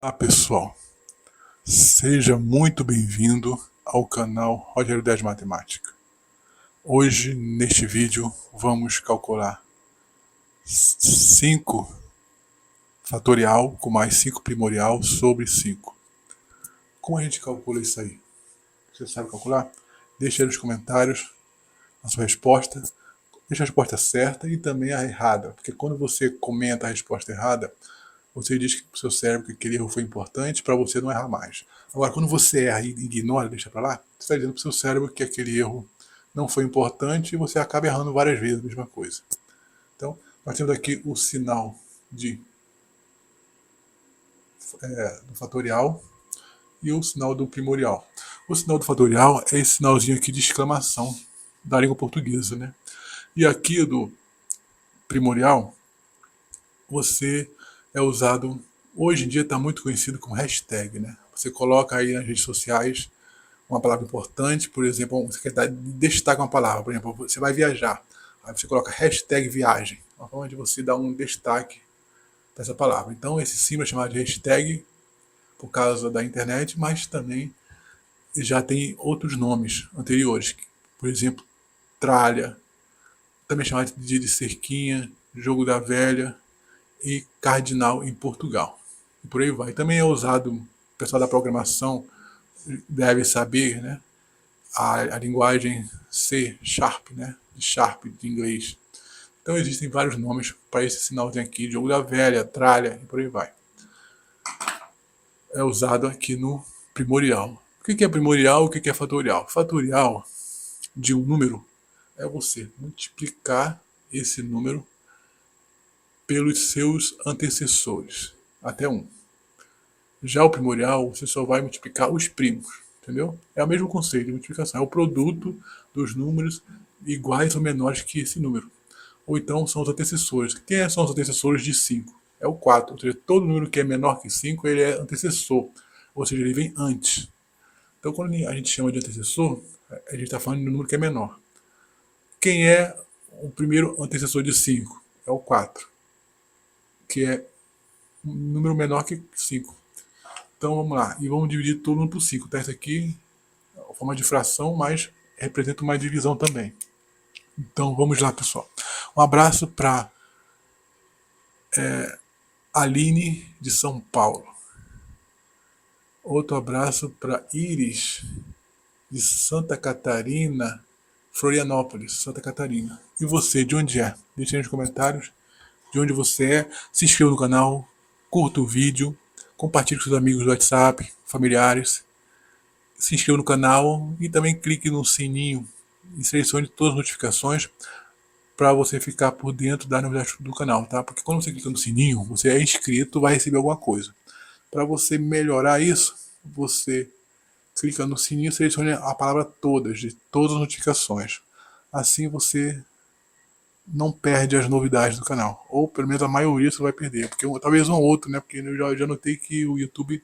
Olá pessoal, seja muito bem-vindo ao canal Rogério 10 Matemática. Hoje, neste vídeo, vamos calcular 5 fatorial com mais 5 primorial sobre 5. Como a gente calcula isso aí? Você sabe calcular? Deixe aí nos comentários a sua resposta. Deixa a resposta certa e também a errada, porque quando você comenta a resposta errada, você diz para o seu cérebro que aquele erro foi importante para você não errar mais. Agora, quando você erra e ignora, deixa para lá, você está dizendo para o seu cérebro que aquele erro não foi importante e você acaba errando várias vezes a mesma coisa. Então, nós temos aqui o sinal do fatorial e o sinal do primorial. O sinal do fatorial é esse sinalzinho aqui de exclamação da língua portuguesa, né? E aqui do primorial, você é usado, hoje em dia está muito conhecido como hashtag, né? Você coloca aí nas redes sociais uma palavra importante, por exemplo, você quer dar destaque a uma palavra, por exemplo, você vai viajar, aí você coloca hashtag viagem, uma forma de você dar um destaque para essa palavra. Então esse símbolo é chamado de hashtag por causa da internet, mas também já tem outros nomes anteriores, por exemplo, tralha, também chamado de cerquinha, jogo da velha, e cardinal em Portugal. E por aí vai. Também é usado, o pessoal da programação deve saber, né, a linguagem C, Sharp, né, de Sharp de inglês. Então existem vários nomes para esse sinalzinho aqui, jogo da velha, tralha e por aí vai. É usado aqui no primorial. O que é primorial e o que é fatorial? Fatorial de um número é você multiplicar esse número pelos seus antecessores, até 1. Já o primorial, você só vai multiplicar os primos, entendeu? É o mesmo conceito de multiplicação, é o produto dos números iguais ou menores que esse número. Ou então são os antecessores. Quem são os antecessores de 5? É o 4, ou seja, todo número que é menor que 5, ele é antecessor, ou seja, ele vem antes. Então quando a gente chama de antecessor, a gente está falando de um número que é menor. Quem é o primeiro antecessor de 5? É o 4, que é um número menor que 5. Então vamos lá, e vamos dividir todo mundo por 5. Tá? Isso aqui é uma forma de fração, mas representa uma divisão também. Então vamos lá, pessoal. Um abraço para Aline de São Paulo. Outro abraço para Iris de Santa Catarina, Florianópolis, Santa Catarina. E você, de onde é? Deixe aí nos comentários de onde você é. Se inscreva no canal, curta o vídeo, compartilhe com seus amigos do WhatsApp, familiares. Se inscreva no canal e também clique no sininho e selecione todas as notificações para você ficar por dentro das novidades do canal, tá? Porque quando você clica no sininho, você é inscrito, vai receber alguma coisa. Para você melhorar isso, você clica no sininho e selecione a palavra todas, de todas as notificações. Assim você não perde as novidades do canal. Ou pelo menos a maioria você vai perder. Porque talvez um ou outro, né? Porque eu já notei que o YouTube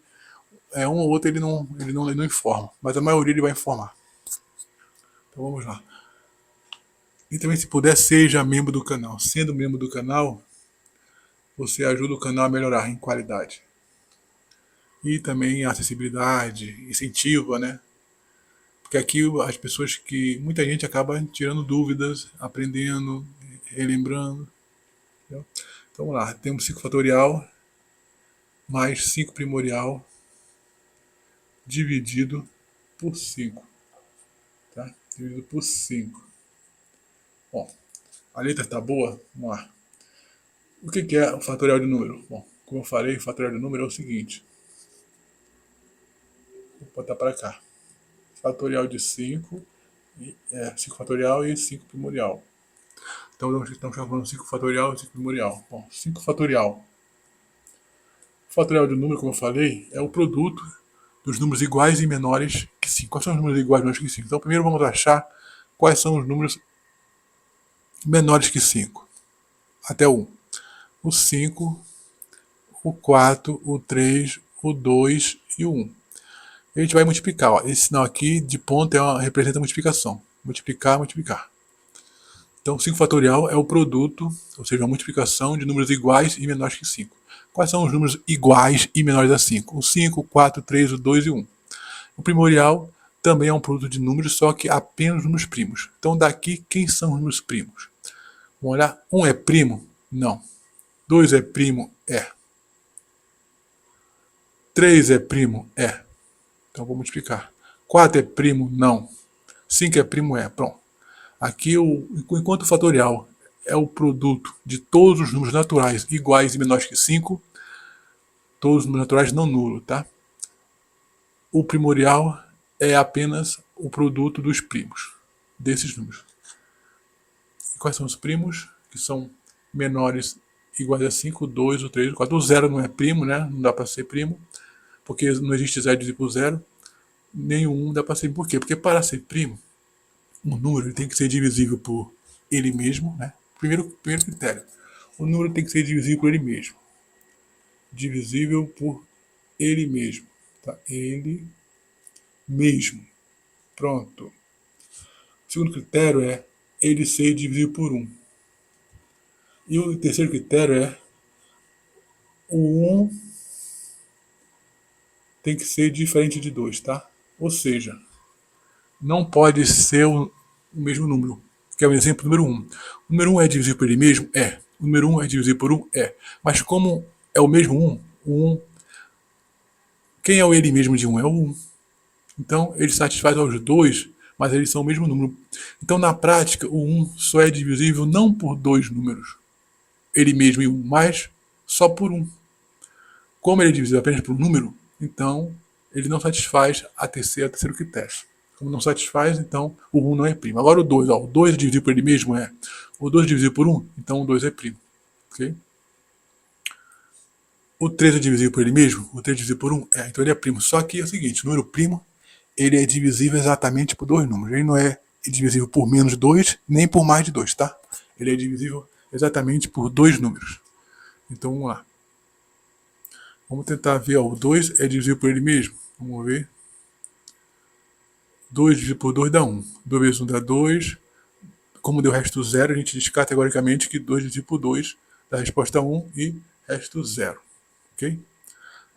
um ou outro ele não informa. Mas a maioria ele vai informar. Então vamos lá. E também, se puder, seja membro do canal. Sendo membro do canal, você ajuda o canal a melhorar em qualidade. E também a acessibilidade, incentiva, né? Porque aqui as pessoas que. Muita gente acaba tirando dúvidas, aprendendo, relembrando. Entendeu? Então vamos lá. Temos 5 fatorial mais 5 primorial dividido por 5. Tá? Dividido por 5. Bom, a letra está boa? Vamos lá. O que é o fatorial de número? Bom, como eu falei, o fatorial de número é o seguinte. Vou botar para cá. Fatorial de 5, 5 fatorial e 5 primorial. Então estamos chamando 5 fatorial e 5 primorial. Bom, 5 fatorial. O fatorial de número, como eu falei, é o produto dos números iguais e menores que 5. Quais são os números iguais e menores que 5? Então primeiro vamos achar quais são os números menores que 5. Até 1. O 5, o 4, o 3, o 2 e o 1. E a gente vai multiplicar. Ó. Esse sinal aqui de ponto representa a multiplicação. Multiplicar, multiplicar. Então 5 fatorial é o produto, ou seja, a multiplicação de números iguais e menores que 5. Quais são os números iguais e menores a 5? O 5, o 4, o 3, o 2 e o 1. O primorial também é um produto de números, só que apenas números primos. Então daqui, quem são os números primos? Vamos olhar. 1 é primo? Não. 2 é primo? É. 3 é primo? É. Então vou multiplicar. 4 é primo? Não. 5 é primo? É. Pronto. Aqui, enquanto o fatorial é o produto de todos os números naturais iguais e menores que 5, todos os números naturais não nulos, tá? O primorial é apenas o produto dos primos, desses números. E quais são os primos? Que são menores iguais a 5, 2, o 3, o 4. O 0 não é primo, né? Não dá para ser primo, porque não existe 0 dividido por 0. Nem o 1 dá para ser. Por quê? Porque para ser primo, um número tem que ser divisível por ele mesmo, né? Primeiro critério. O número tem que ser divisível por ele mesmo. Divisível por ele mesmo. Tá? Ele mesmo. Pronto. O segundo critério é ele ser divisível por 1. E o terceiro critério é o 1 tem que ser diferente de 2, tá? Ou seja, não pode ser o mesmo número. Que é o exemplo número 1. O número 1 é divisível por ele mesmo? É. O número 1 é divisível por 1? É. Mas como é o mesmo 1, o 1... Quem é o ele mesmo de 1? É o 1. Então, ele satisfaz aos dois, mas eles são o mesmo número. Então, na prática, o 1 só é divisível não por dois números, ele mesmo e 1, mas só por 1. Como ele é divisível apenas por um número, então ele não satisfaz a terceiro critério. Como não satisfaz, então o 1 não é primo. Agora o 2, ó, o 2 é divisível por ele mesmo? É. O 2 é divisível por 1, então o 2 é primo. Okay? O 3 é divisível por ele mesmo? O 3 é divisível por 1? É, então ele é primo. Só que é o seguinte, o número primo, ele é divisível exatamente por dois números. Ele não é divisível por menos de 2, nem por mais de 2, tá? Ele é divisível exatamente por dois números. Então vamos lá. Vamos tentar ver, ó, o 2 é divisível por ele mesmo. Vamos ver. 2 dividido por 2 dá 1. 2 vezes 1 dá 2. Como deu resto 0, a gente diz categoricamente que 2 dividido por 2 dá resposta 1 e resto 0. Ok?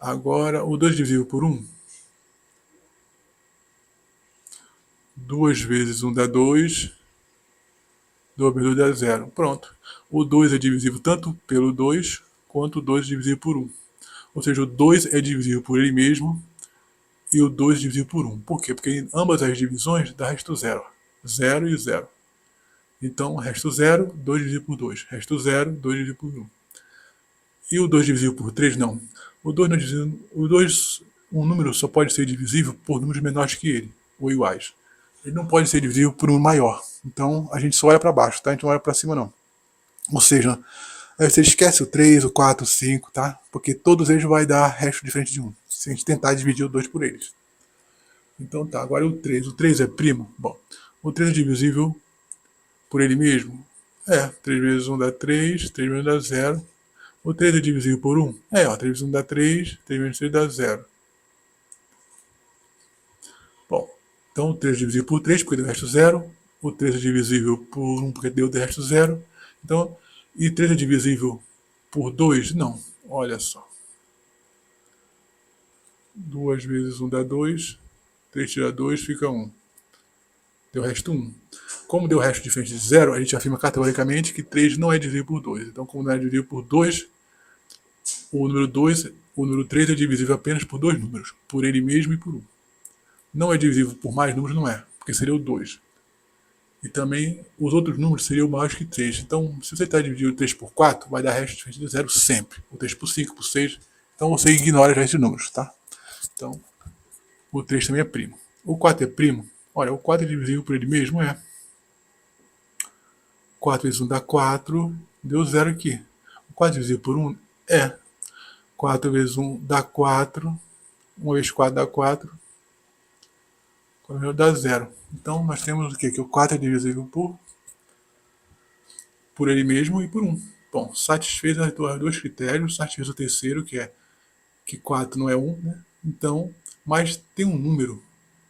Agora, o 2 divisível por 1. 2 vezes 1 dá 2. 2 vezes 2 dá 0. Pronto. O 2 é divisível tanto pelo 2 quanto o 2 é divisível por 1. Ou seja, o 2 é divisível por ele mesmo e o 2 divisível por 1. Por quê? Porque em ambas as divisões dá resto 0. 0 e 0. Então, resto 0, 2 dividido por 2. Resto 0, 2 dividido por 1. E o 2 divisível por 3, não. O 2 não é divisível. O 2, um número só pode ser divisível por números menores que ele, ou iguais. Ele não pode ser divisível por um maior. Então, a gente só olha para baixo, tá? A gente não olha para cima, não. Ou seja, aí você esquece o 3, o 4, o 5, tá? Porque todos eles vai dar resto diferente de 1. Se a gente tentar dividir o 2 por eles. Então tá, agora o 3. O 3 é primo? Bom, o 3 é divisível por ele mesmo? É, 3 vezes 1 dá 3, 3 vezes 1 dá 0. O 3 é divisível por 1? É, ó, 3 vezes 1 dá 3, 3 vezes 3 dá 0. Bom, então o 3 é divisível por 3, porque deu resto 0. O 3 é divisível por 1, porque deu resto 0. Então, e 3 é divisível por 2? Não, olha só. 2 vezes 1 dá 2, 3 tira 2, fica 1. Deu resto 1. Como deu resto diferente de 0, a gente afirma categoricamente que 3 não é divisível por 2. Então, como não é divisível por 2, o número 3 é divisível apenas por dois números, por ele mesmo e por 1. Não é divisível por mais números, não é, porque seria o 2. E também os outros números seriam maiores que 3. Então, se você está dividindo 3 por 4, vai dar resto diferente de 0 sempre. O 3 por 5, por 6. Então, você ignora já esses números, tá? Então, o 3 também é primo. O 4 é primo? Olha, o 4 é divisível por ele mesmo? É. 4 vezes 1 dá 4. Deu 0 aqui. O 4 divisível por 1? É. 4 vezes 1 dá 4. 1 vezes 4 dá 4. 4 dá 0. Então, nós temos o quê? Que o 4 é divisível por ele mesmo e por 1. Bom, satisfez os dois critérios. Satisfez o terceiro, que é que 4 não é 1, né? Então, mas tem um número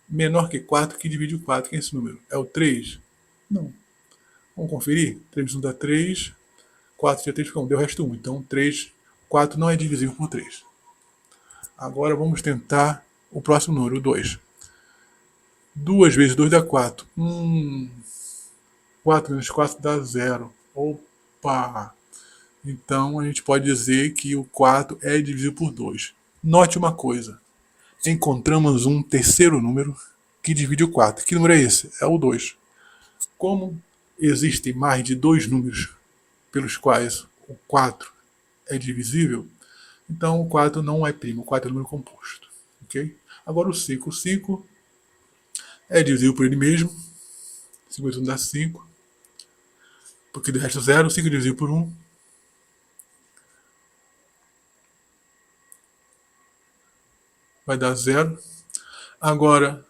menor que 4 que divide o 4. Quem é esse número? É o 3? Não. Vamos conferir? 3 vezes 1 dá 3. 4 tira 3 fica 1. Deu o resto 1. Então, 3 4 não é divisível por 3. Agora vamos tentar o próximo número, o 2. 2 vezes 2 dá 4. 4 menos 4 dá 0. Opa! Então a gente pode dizer que o 4 é divisível por 2. Note uma coisa. Encontramos um terceiro número que divide o 4. Que número é esse? É o 2. Como existem mais de 2 números pelos quais o 4 é divisível, então o 4 não é primo, o 4 é número composto. Okay? Agora o 5. O 5 é divisível por ele mesmo. 5 vezes 1 dá 5. Porque do resto 0. 5 é divisível por 1. Vai dar 0. Agora,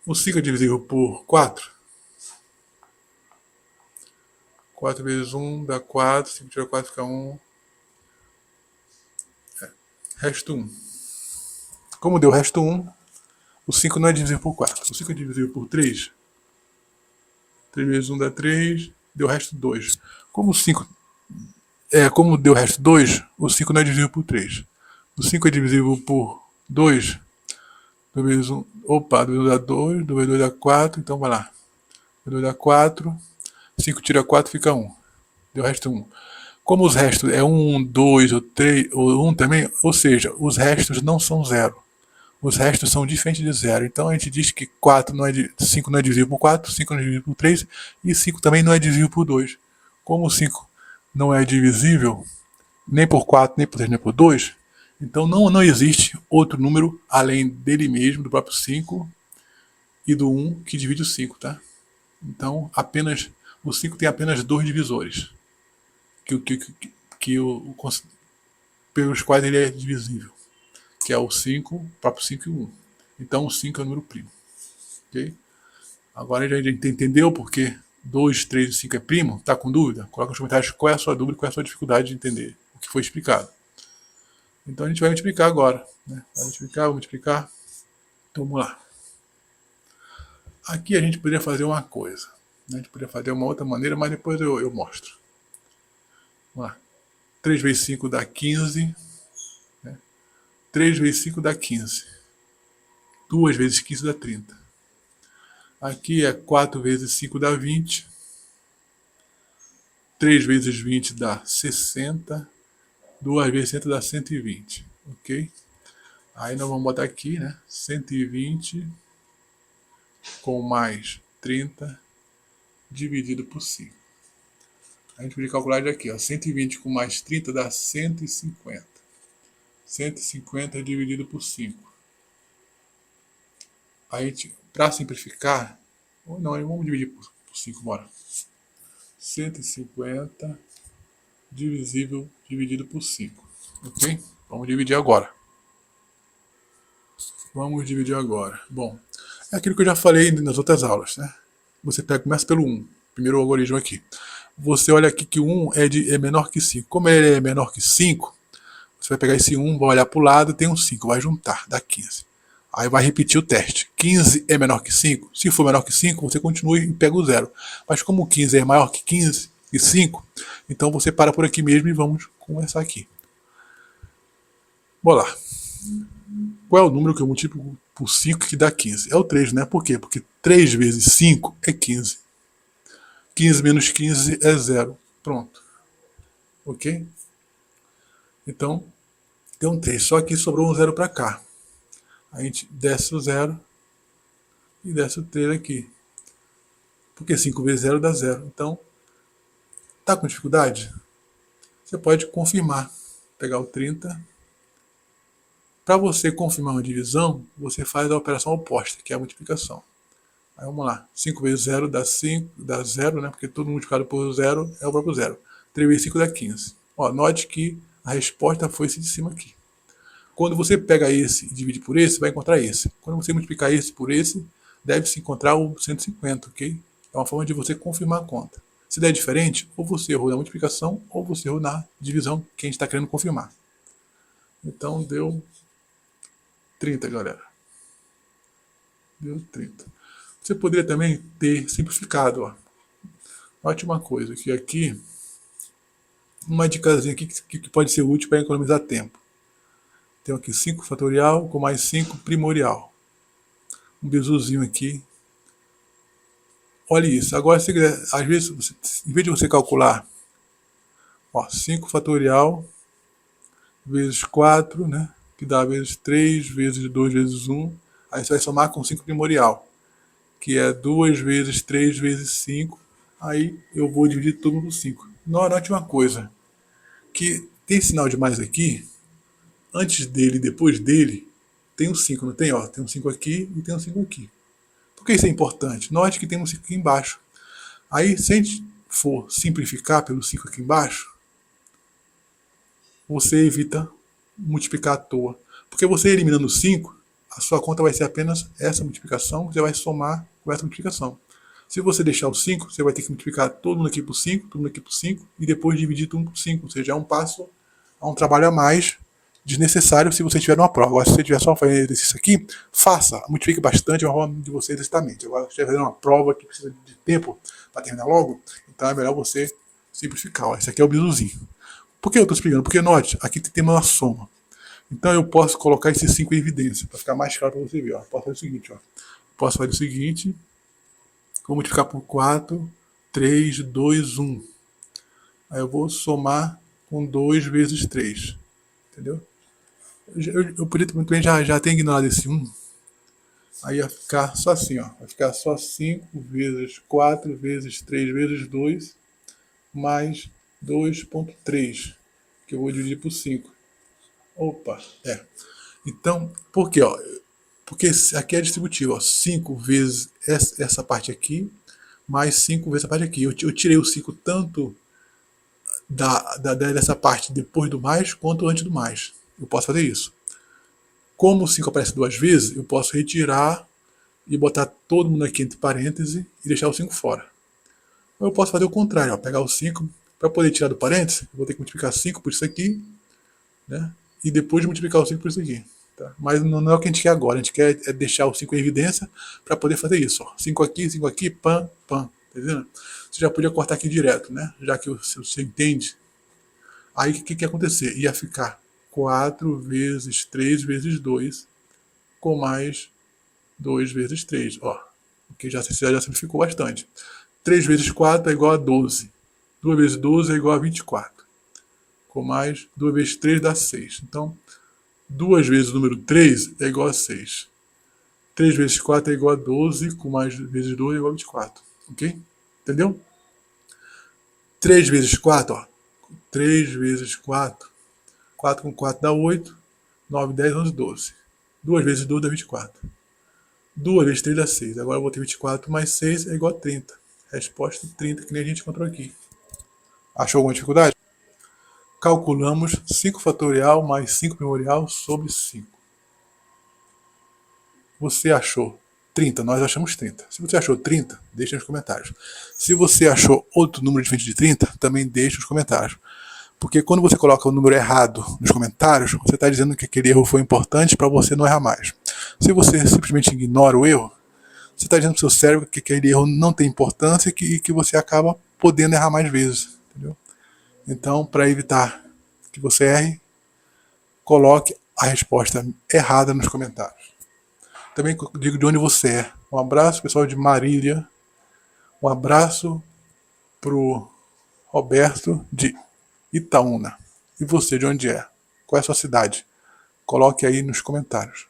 o 5 é divisível por 4. 4 vezes 1 dá 4. 5 tira 4 fica 1. Resto 1. Como deu resto 1, o 5 não é divisível por 4. O 5 é divisível por 3. 3 vezes 1 dá 3. Deu resto 2. Como deu resto 2, o 5 não é divisível por 3. O 5 é divisível por 2. 2 vezes 1. Opa, 2 vezes 1 dá 2. 2 vezes 2 dá 4. Então vai lá. 2 dá 4. 5 tira 4 fica 1. Deu resto 1. Como os restos é 1, 2 ou 3 ou 1 também, ou seja, os restos não são 0. Os restos são diferentes de 0. Então a gente diz que 5 não é divisível por 4, 5 não é divisível por 3 e 5 também não é divisível por 2. Como o 5 não é divisível nem por 4, nem por 3, nem por 2, então não existe outro número além dele mesmo, do próprio 5 e do 1 que divide o 5, tá? Então o 5 tem apenas 2 divisores pelos quais ele é divisível, que é o 5, o próprio 5 e o 1. Então o 5 é o número primo. Okay? Agora a gente entendeu porque 2, 3 e 5 é primo? Tá com dúvida? Coloca nos comentários qual é a sua dúvida, qual é a sua dificuldade de entender o que foi explicado. Então a gente vai multiplicar agora. Né? Vai multiplicar. Então vamos lá. Aqui a gente poderia fazer uma coisa. Né? A gente poderia fazer uma outra maneira, mas depois eu mostro. Vamos lá. 3 vezes 5 dá 15. Né? 3 vezes 5 dá 15. 2 vezes 15 dá 30. Aqui é 4 vezes 5 dá 20. 3 vezes 20 dá 60. 2 vezes 60 dá 120. Ok? Aí nós vamos botar aqui, né? 120 com mais 30 dividido por 5. A gente pode calcular de aqui, ó. 120 com mais 30 dá 150. 150 dividido por 5. Aí, para simplificar, ou não, vamos dividir por 5, bora. 150 dividido por 5. Ok? Vamos dividir agora. Bom, é aquilo que eu já falei nas outras aulas, né? Você começa pelo 1, primeiro algoritmo aqui. Você olha aqui que o 1 é menor que 5. Como ele é menor que 5, você vai pegar esse 1, vai olhar para o lado, tem um 5, vai juntar, dá 15. Aí vai repetir o teste. 15 é menor que 5? Se for menor que 5, você continua e pega o 0. Mas como 15 é maior que 15 e 5, então você para por aqui mesmo e vamos conversar aqui. Bora lá. Qual é o número que eu multiplico por 5 que dá 15? É o 3, né? Por quê? Porque 3 vezes 5 é 15. 15 menos 15 é 0. Pronto. Ok? Então, tem um 3. Só que sobrou um 0 para cá. A gente desce o 0 e desce o 3 aqui. Porque 5 vezes 0 dá 0. Então, tá com dificuldade? Você pode confirmar. Pegar o 30. Para você confirmar uma divisão, você faz a operação oposta, que é a multiplicação. Aí vamos lá. 5 vezes 0 dá 5, dá 0, né? Porque tudo multiplicado por 0 é o próprio 0. 3 vezes 5 dá 15. Ó, note que a resposta foi esse de cima aqui. Quando você pega esse e divide por esse, vai encontrar esse. Quando você multiplicar esse por esse, deve-se encontrar o 150, ok? É uma forma de você confirmar a conta. Se der diferente, ou você errou na multiplicação, ou você errou na divisão que a gente está querendo confirmar. Então deu 30, galera. Deu 30. Você poderia também ter simplificado. Ó. Note uma coisa, que aqui uma dicasinha aqui que pode ser útil para economizar tempo. Tem aqui 5 fatorial com mais 5 primorial. Um bizuzinho aqui. Olha isso. Agora, se quiser, às vezes, em vez de você calcular 5 fatorial vezes 4, né? Que dá vezes 3, vezes 2, vezes 1. Aí você vai somar com 5 primorial, que é 2 vezes 3 vezes 5. Aí eu vou dividir tudo por 5. Note uma coisa, que tem sinal de mais aqui, antes dele e depois dele, tem um 5, não tem? Tem um 5 aqui e tem um 5 aqui. Por que isso é importante? Note que tem um 5 aqui embaixo. Aí, se a gente for simplificar pelo 5 aqui embaixo, você evita multiplicar à toa. Porque você eliminando 5, a sua conta vai ser apenas essa multiplicação, você vai somar com essa multiplicação. Se você deixar o 5, você vai ter que multiplicar todo mundo aqui por 5, todo mundo aqui por 5, e depois dividir tudo por 5. Ou seja, é um passo, é um trabalho a mais desnecessário se você tiver uma prova. Agora, se você tiver só fazendo exercício aqui, faça, multiplique bastante, é uma forma de você exercitar a mente. Agora, se você estiver fazendo uma prova que precisa de tempo para terminar logo, então é melhor você simplificar. Esse aqui é o bizuzinho. Por que eu estou explicando? Porque, note, aqui tem uma soma. Então eu posso colocar esses 5 em evidência, para ficar mais claro para você ver. Posso fazer o seguinte, posso fazer o seguinte, vou multiplicar por 4, 3, 2, 1. Aí eu vou somar com 2 vezes 3. Entendeu? Eu podia muito bem já ter ignorado esse 1. Aí ia ficar só assim, vai ficar só 5 vezes 4 vezes 3 vezes 2 mais 2,3, que eu vou dividir por 5. Opa, Então, por quê? Porque aqui é distributivo, 5 vezes essa parte aqui, mais 5 vezes essa parte aqui. Eu tirei o 5 tanto dessa parte depois do mais, quanto antes do mais. Eu posso fazer isso. Como o 5 aparece 2 vezes, eu posso retirar e botar todo mundo aqui entre parênteses e deixar o 5 fora. Ou eu posso fazer o contrário, pegar o 5, para poder tirar do parênteses, eu vou ter que multiplicar 5 por isso aqui, né? E depois multiplicar o 5 por isso aqui. Tá? Mas não é o que a gente quer agora, a gente quer deixar o 5 em evidência para poder fazer isso. 5 aqui, pam, pam. Tá vendo? Você já podia cortar aqui direto, né? Já que você entende. Aí o que ia acontecer? Ia ficar 4 vezes 3 vezes 2 com mais 2 vezes 3. Porque já simplificou bastante. 3 vezes 4 é igual a 12. 2 vezes 12 é igual a 24. Com mais 2 vezes 3 dá 6. Então, 2 vezes o número 3 é igual a 6. 3 vezes 4 é igual a 12, com mais vezes 2 é igual a 24. Ok? Entendeu? 3 vezes 4, 3 vezes 4. 4 com 4 dá 8. 9, 10, 11, 12. 2 vezes 2 dá 24. 2 vezes 3 dá 6. Agora eu vou ter 24 mais 6 é igual a 30. Resposta 30, que nem a gente encontrou aqui. Achou alguma dificuldade? Calculamos 5 fatorial mais 5 primorial sobre 5. Você achou 30? Nós achamos 30. Se você achou 30, deixe nos comentários. Se você achou outro número diferente de 30, também deixe nos comentários. Porque quando você coloca o número errado nos comentários, você está dizendo que aquele erro foi importante para você não errar mais. Se você simplesmente ignora o erro, você está dizendo para o seu cérebro que aquele erro não tem importância e que você acaba podendo errar mais vezes. Entendeu? Então, para evitar que você erre, coloque a resposta errada nos comentários. Também digo de onde você é. Um abraço, pessoal de Marília. Um abraço pro Roberto de Itaúna. E você, de onde é? Qual é a sua cidade? Coloque aí nos comentários.